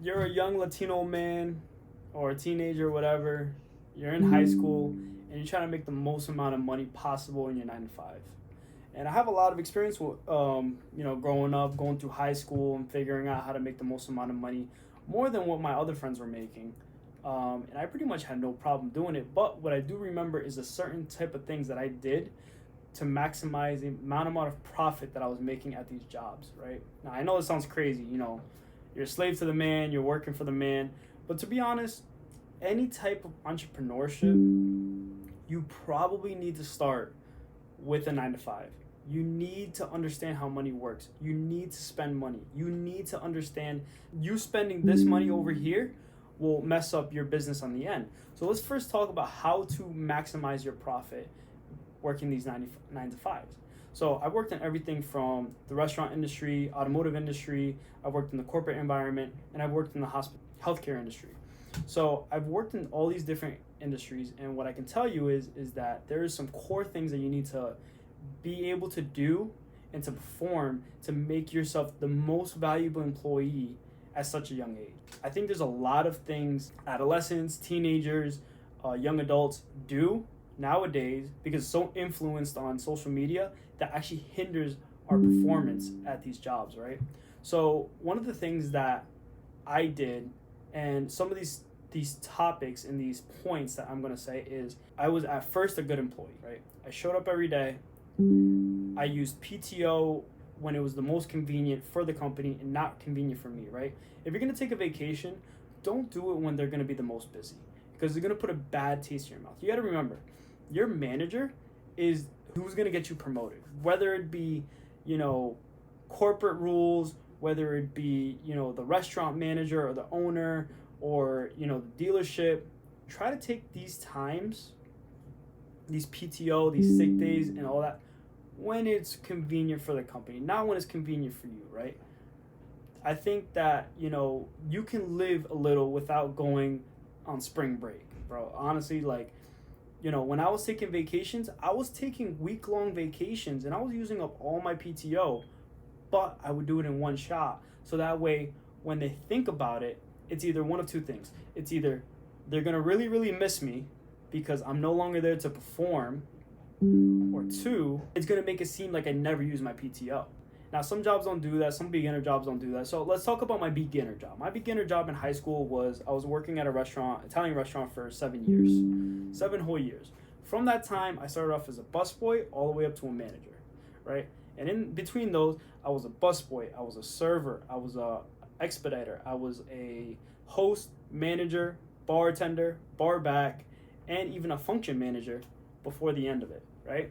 you're a young Latino man or a teenager or whatever, you're in high school and you're trying to make the most amount of money possible in your 9 to 5. And I have a lot of experience with, growing up, going through high school and figuring out how to make the most amount of money, more than what my other friends were making. And I pretty much had no problem doing it. But what I do remember is a certain type of things that I did to maximize the amount of profit that I was making at these jobs, right? Now, I know this sounds crazy, you're a slave to the man, you're working for the man. But to be honest, any type of entrepreneurship, you probably need to start with a 9 to 5. You need to understand how money works. You need to spend money. You need to understand you spending this money over here will mess up your business on the end. So let's first talk about how to maximize your profit working these 9 to 5s. So I've worked in everything from the restaurant industry, automotive industry, I've worked in the corporate environment, and I've worked in the healthcare industry. So I've worked in all these different industries, and what I can tell you is that there is some core things that you need to be able to do and to perform to make yourself the most valuable employee at such a young age. I think there's a lot of things adolescents, teenagers, young adults do nowadays because it's so influenced on social media that actually hinders our performance at these jobs, right? So one of the things that I did, and some of these topics and these points that I'm gonna say is I was at first a good employee, right? I showed up every day. I used PTO when it was the most convenient for the company and not convenient for me, right? If you're gonna take a vacation, don't do it when they're gonna be the most busy because they're gonna put a bad taste in your mouth. You gotta remember, your manager is who's gonna get you promoted, whether it be, corporate rules, whether it be, the restaurant manager or the owner or, the dealership. Try to take these times, these PTO, these sick days and all that when it's convenient for the company, not when it's convenient for you, right? I think that, you can live a little without going on spring break, bro. Honestly, like, when I was taking vacations, I was taking week-long vacations and I was using up all my PTO, but I would do it in one shot. So that way, when they think about it, it's either one of two things. It's either they're going to really, really miss me because I'm no longer there to perform, or two, it's going to make it seem like I never use my PTO. Now, some jobs don't do that. Some beginner jobs don't do that. So let's talk about my beginner job. My beginner job in high school was I was working at a restaurant, Italian restaurant, for 7 years, 7 whole years. From that time, I started off as a busboy all the way up to a manager, right? And in between those, I was a busboy, I was a server, I was a expediter, I was a host, manager, bartender, bar back, and even a function manager before the end of it, right?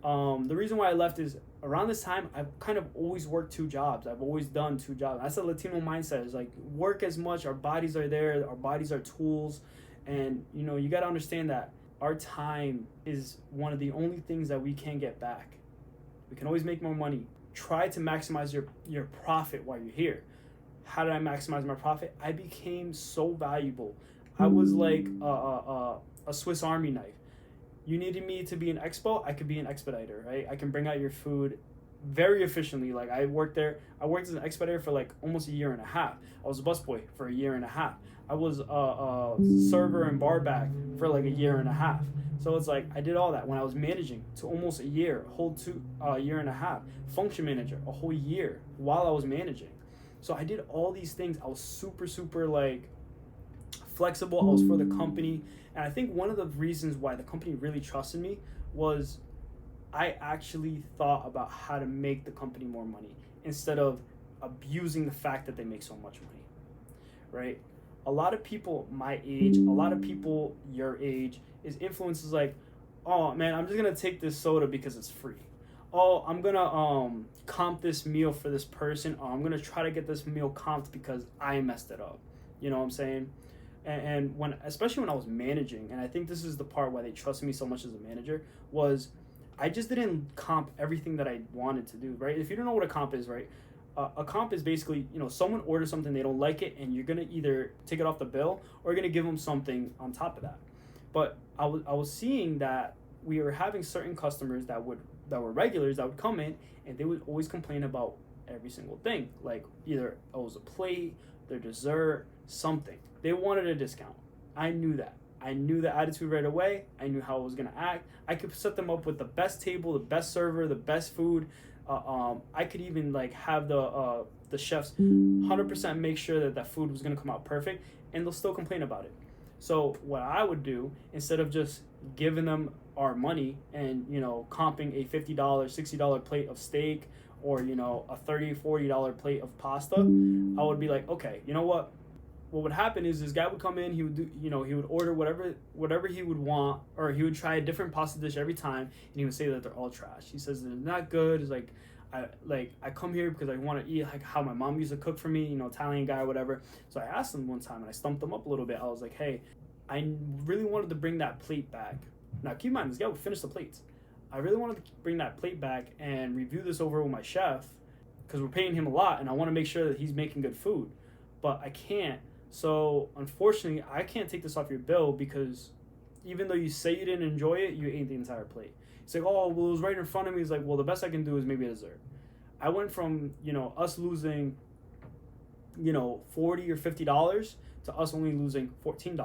The reason why I left is around this time, I've kind of always worked 2 jobs. I've always done 2 jobs. That's a Latino mindset. It's like work as much. Our bodies are there. Our bodies are tools. And, you got to understand that our time is one of the only things that we can get back. We can always make more money. Try to maximize your profit while you're here. How did I maximize my profit? I became so valuable. I was like a Swiss Army knife. You needed me to be an expo, I could be an expediter, right? I can bring out your food very efficiently. Like I worked as an expediter for like almost a year and a half. I was a busboy for a year and a half. I was a server and bar back for like a year and a half. So it's like I did all that when I was managing to almost a year, year and a half. Function manager, a whole year while I was managing. So I did all these things. I was super, super like flexible. I was for the company. And I think one of the reasons why the company really trusted me was I actually thought about how to make the company more money instead of abusing the fact that they make so much money, right? A lot of people my age, a lot of people your age is influences like, oh man, I'm just gonna take this soda because it's free. Oh, I'm gonna comp this meal for this person. Oh, I'm gonna try to get this meal comped because I messed it up. You know what I'm saying? And especially when I was managing, and I think this is the part why they trusted me so much as a manager, was I just didn't comp everything that I wanted to do, right? If you don't know what a comp is, right? A comp is basically, someone orders something, they don't like it, and you're going to either take it off the bill or you're going to give them something on top of that. But I was seeing that we were having certain customers that were regulars that would come in, and they would always complain about every single thing. Like either it was a plate, their dessert, something. They wanted a discount. I knew that. I knew the attitude right away. I knew how I was going to act. I could set them up with the best table, the best server, the best food. I could even like have the chefs 100% make sure that that food was going to come out perfect, and they'll still complain about it. So what I would do, instead of just giving them our money and, you know, comping a $50, $60 plate of steak, or, you know, a $30, $40 plate of pasta, I would be like, okay, you know what? What would happen is this guy would come in, he would do, you know, he would order whatever he would want, or he would try a different pasta dish every time, and he would say that they're all trash. He says they're not good. It's like, I come here because I want to eat like how my mom used to cook for me, you know, Italian guy or whatever. So I asked him one time, and I stumped him up a little bit. I was like, hey, I really wanted to bring that plate back. Now keep in mind, this guy would finish the plates. I really wanted to bring that plate back and review this over with my chef, because we're paying him a lot, and I want to make sure that he's making good food, but I can't. So unfortunately, I can't take this off your bill, because even though you say you didn't enjoy it, you ate the entire plate. He's like, oh, well, it was right in front of me. He's like, well, the best I can do is maybe a dessert. I went from, you know, us losing, you know, $40 or $50 to us only losing $14.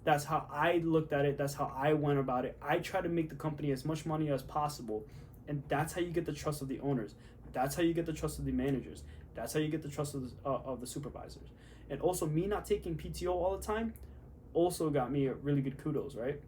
That's how I looked at it. That's how I went about it. I try to make the company as much money as possible, and that's how you get the trust of the owners. That's how you get the trust of the managers. That's how you get the trust of the supervisors. And also, me not taking PTO all the time also got me a really good kudos, right?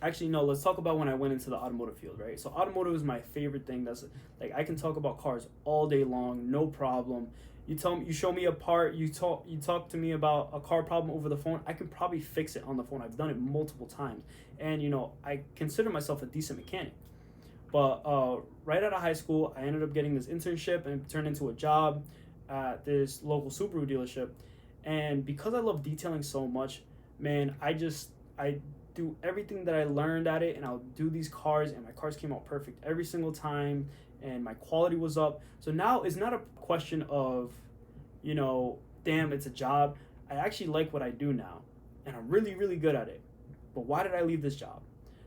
Actually, no, let's talk about when I went into the automotive field, right? So automotive is my favorite thing. That's like, I can talk about cars all day long, no problem. You show me a part, you talk to me about a car problem over the phone, I can probably fix it on the phone. I've done it multiple times. And, you know, I consider myself a decent mechanic. But right out of high school, I ended up getting this internship, and it turned into a job at this local Subaru dealership. And because I love detailing so much, man, I do everything that I learned at it, and I'll do these cars, and my cars came out perfect every single time, and my quality was up. So now it's not a question of, you know, damn, it's a job. I actually like what I do now, and I'm really, really good at it. But why did I leave this job?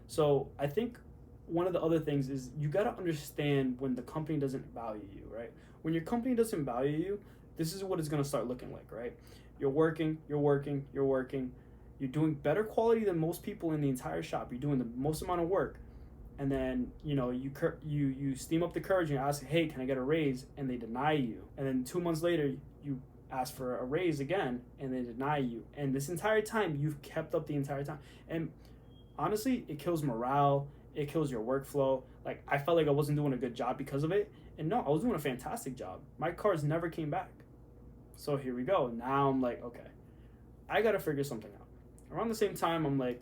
So I think one of the other things is you got to understand when the company doesn't value you, right? When your company doesn't value you, this is what it's going to start looking like, right? You're working. You're doing better quality than most people in the entire shop. You're doing the most amount of work. And then, you know, you steam up the courage and ask, hey, can I get a raise? And they deny you. And then 2 months later, you ask for a raise again, and they deny you. And this entire time, you've kept up the entire time. And honestly, it kills morale. It kills your workflow. Like, I felt like I wasn't doing a good job because of it. And no, I was doing a fantastic job. My cars never came back. So here we go. Now I'm like, okay, I got to figure something out. Around the same time, I'm like,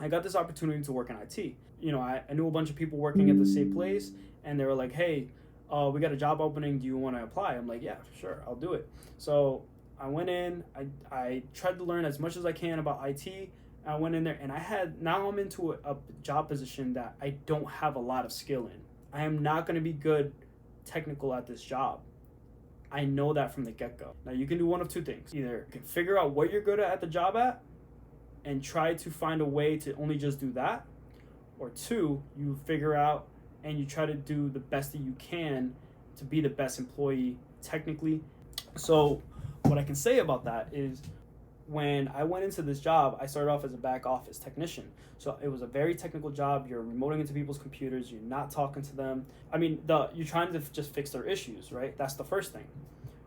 I got this opportunity to work in IT. You know, I knew a bunch of people working at the same place, and they were like, hey, we got a job opening. Do you want to apply? I'm like, yeah, sure, I'll do it. So I went in. I tried to learn as much as I can about IT. I went in there, and now I'm into a job position that I don't have a lot of skill in. I am not going to be good technical at this job. I know that from the get-go. Now, you can do one of two things. Either you can figure out what you're good at the job at and try to find a way to only just do that, or two, you figure out and you try to do the best that you can to be the best employee technically. So what I can say about that is, when I went into this job, I started off as a back office technician. So it was a very technical job. You're remoting into people's computers. You're not talking to them. I mean, you're trying to just fix their issues, right? That's the first thing.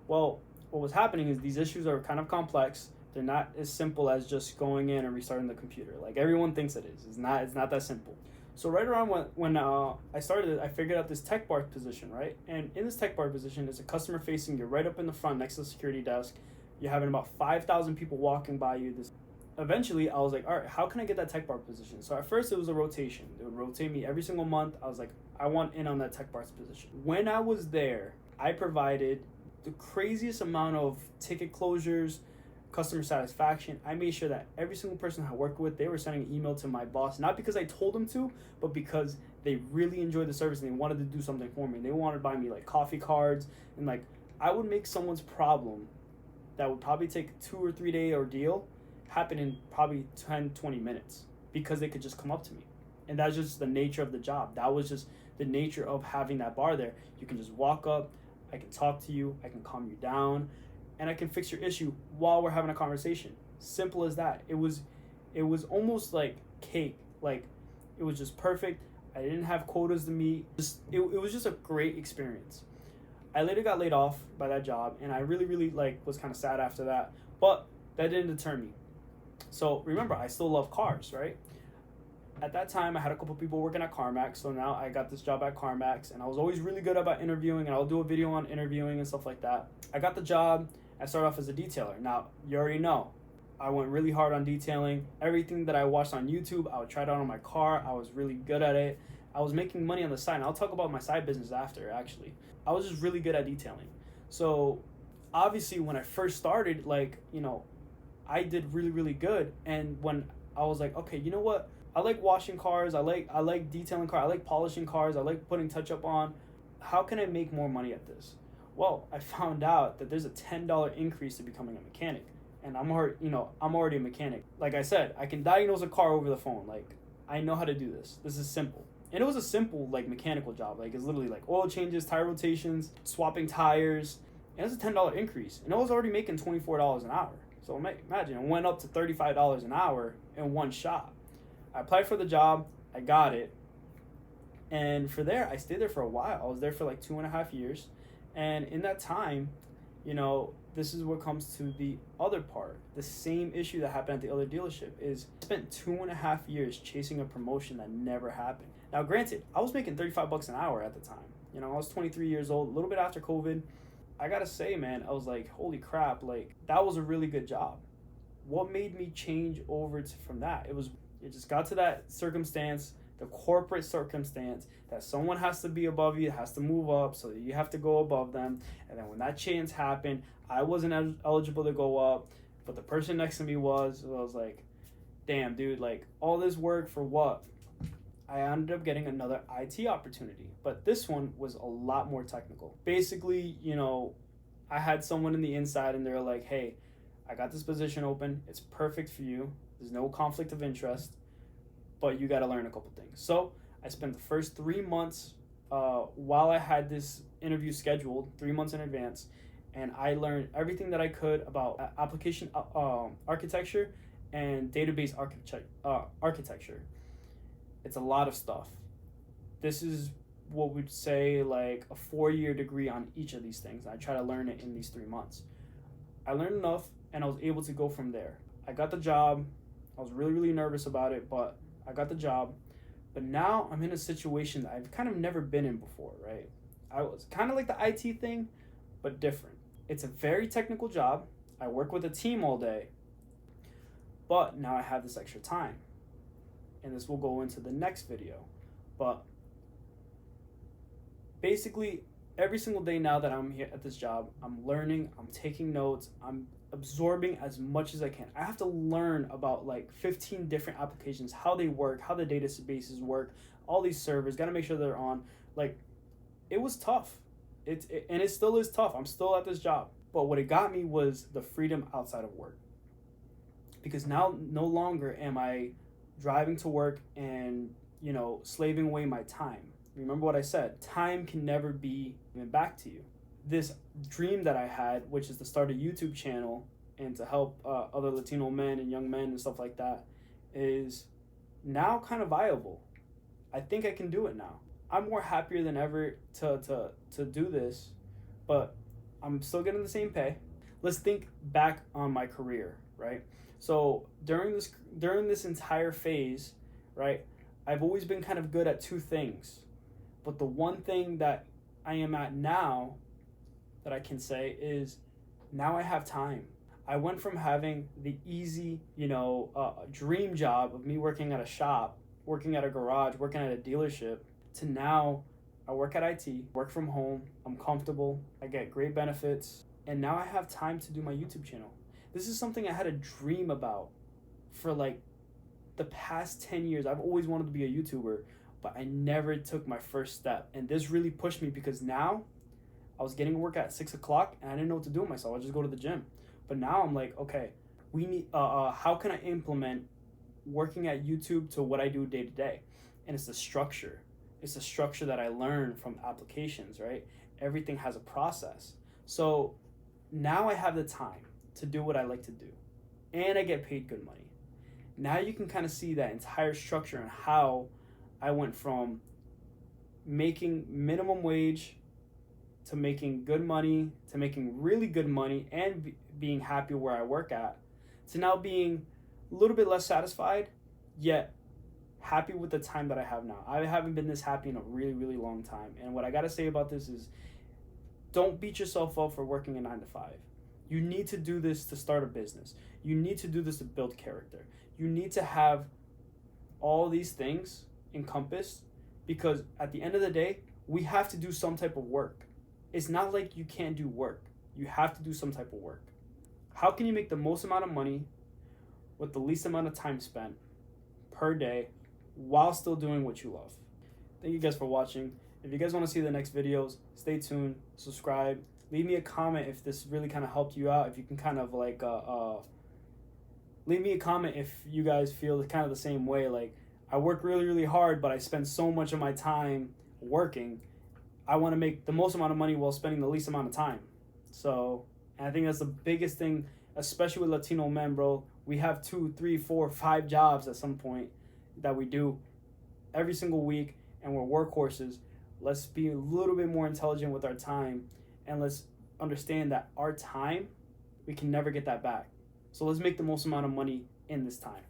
Well, what was happening is these issues are kind of complex. They're not as simple as just going in and restarting the computer. Like everyone thinks it is. It's not that simple. So right around when I started, I figured out this tech bar position, right? And in this tech bar position, it's a customer facing. You're right up in the front next to the security desk. You're having about 5,000 people walking by you. Eventually, I was like, all right, how can I get that tech bar position? So at first, it was a rotation. They would rotate me every single month. I was like, I want in on that tech bar position. When I was there, I provided the craziest amount of ticket closures, customer satisfaction. I made sure that every single person I worked with, they were sending an email to my boss, not because I told them to, but because they really enjoyed the service and they wanted to do something for me. And they wanted to buy me like coffee cards, and like I would make someone's problem that would probably take a 2 or 3 day ordeal happen in probably 10-20 minutes, because they could just come up to me. And that's just the nature of the job. That was just the nature of having that bar there. You can just walk up, I can talk to you, I can calm you down, and I can fix your issue while we're having a conversation. Simple as that. It was almost like cake. Like, it was just perfect. I didn't have quotas to meet. It was just a great experience. I later got laid off by that job, and I really, really was kind of sad after that. But that didn't deter me. So remember, I still love cars, right? At that time, I had a couple people working at CarMax, so now I got this job at CarMax, and I was always really good about interviewing, and I'll do a video on interviewing and stuff like that. I got the job. I started off as a detailer. Now, you already know, I went really hard on detailing. Everything that I watched on YouTube, I would try it out on my car. I was really good at it. I was making money on the side, and I'll talk about my side business after, actually. I was just really good at detailing. So, obviously, when I first started, I did really, really good. And when I was like, okay, you know what? I like washing cars. I like detailing cars. I like polishing cars. I like putting touch-up on. How can I make more money at this? Well, I found out that there's a $10 increase to becoming a mechanic. And I'm already a mechanic. Like I said, I can diagnose a car over the phone. Like, I know how to do this. This is simple. And it was a simple, mechanical job. Like, it's literally, oil changes, tire rotations, swapping tires. And it's a $10 increase. And I was already making $24 an hour. So imagine, it went up to $35 an hour in one shot. I applied for the job. I got it. And I stayed there for a while. I was there for 2.5 years. And in that time, this is what comes to the other part. The same issue that happened at the other dealership is I spent 2.5 years chasing a promotion that never happened. Now, granted, I was making $35 an hour at the time. I was 23 years old, a little bit after COVID. I gotta say, man, I was like, holy crap, that was a really good job. What made me change over from that? It just got to that circumstance, the corporate circumstance, that someone has to be above you, has to move up, so that you have to go above them. And then when that chance happened, I wasn't eligible to go up, but the person next to me was. So I was like, damn, dude, all this work for what? I ended up getting another IT opportunity, but this one was a lot more technical. Basically, I had someone in the inside, and they're like, hey, I got this position open. It's perfect for you. There's no conflict of interest, but you got to learn a couple things. So I spent the first 3 months while I had this interview scheduled, 3 months in advance, and I learned everything that I could about application architecture and database architecture. It's a lot of stuff. This is what we'd say a 4-year degree on each of these things. I try to learn it in these 3 months. I learned enough, and I was able to go from there. I got the job. I was really, really nervous about it, but I got the job. But now I'm in a situation that I've kind of never been in before, right? I was kind of like the IT thing, but different. It's a very technical job. I work with a team all day, but now I have this extra time. And this will go into the next video. But basically, every single day now that I'm here at this job, I'm learning, I'm taking notes, I'm absorbing as much as I can. I have to learn about 15 different applications, how they work, how the databases work, all these servers, got to make sure they're on. It was tough. And it still is tough. I'm still at this job. But what it got me was the freedom outside of work. Because now no longer am I driving to work and, slaving away my time. Remember what I said, time can never be given back to you. This dream that I had, which is to start a YouTube channel and to help other Latino men and young men and stuff like that, is now kind of viable. I think I can do it now. I'm more happier than ever to do this, but I'm still getting the same pay. Let's think back on my career, right? So during this entire phase, right, I've always been kind of good at two things. But the one thing that I am at now that I can say is now I have time. I went from having the easy, dream job of me working at a shop, working at a garage, working at a dealership, to now I work at IT, work from home, I'm comfortable, I get great benefits, and now I have time to do my YouTube channel. This is something I had a dream about for the past 10 years. I've always wanted to be a YouTuber, but I never took my first step. And this really pushed me because now I was getting work at 6 o'clock and I didn't know what to do with myself. I just go to the gym. But now I'm like, okay, we need, how can I implement working at YouTube to what I do day to day? And it's the structure. It's the structure that I learned from applications, right? Everything has a process. So now I have the time to do what I like to do, and I get paid good money. Now you can kind of see that entire structure and how I went from making minimum wage to making good money to making really good money and being happy where I work at, to now being a little bit less satisfied, yet happy with the time that I have now. I haven't been this happy in a really, really long time. And what I got to say about this is, don't beat yourself up for working a 9 to 5. You need to do this to start a business. You need to do this to build character. You need to have all these things encompassed, because at the end of the day, we have to do some type of work. It's not like you can't do work. You have to do some type of work. How can you make the most amount of money with the least amount of time spent per day while still doing what you love? Thank you guys for watching. If you guys want to see the next videos, stay tuned, subscribe, leave me a comment if this really kind of helped you out. If you can kind of like, leave me a comment if you guys feel kind of the same way. Like, I work really, really hard, but I spend so much of my time working. I want to make the most amount of money while spending the least amount of time. So, and I think that's the biggest thing, especially with Latino men, bro. We have 2, 3, 4, 5 jobs at some point that we do every single week, and we're workhorses. Let's be a little bit more intelligent with our time, and let's understand that our time, we can never get that back. So let's make the most amount of money in this time.